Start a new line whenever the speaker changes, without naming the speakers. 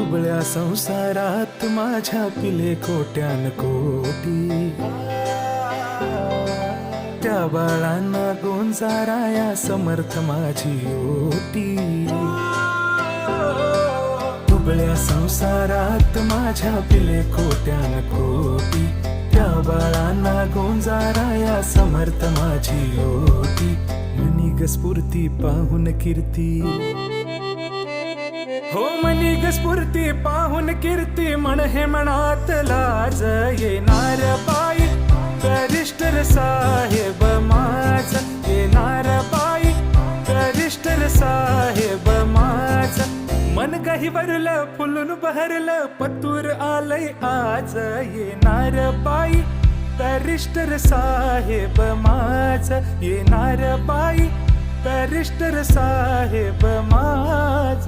दुबळ्या संसारात माझ्या पिले कोट्यान कोटी, त्या बाळांना गोंजाराया समर्थ माझी ओटी. दुबळ्या संसारात माझ्या पिले कोट्यान कोटी, त्या बाळांना गोंजाराया समर्थ माझी ओटी. मनी ग स्फूर्ती पाहून कीर्ती, हो मनी ग स्फूर्ती पाहून कीर्ती, म्हण हे मनात लाज येणार बाई करिष्ठर साहेब माझ, येणार बाई करिष्ठर साहेब माझ. मन काही भरलं फुलून बहरलं पतूर आलय आज, येणार बाई करिष्ठर साहेब माझ, येणार बाई करिष्ठर साहेब माझ.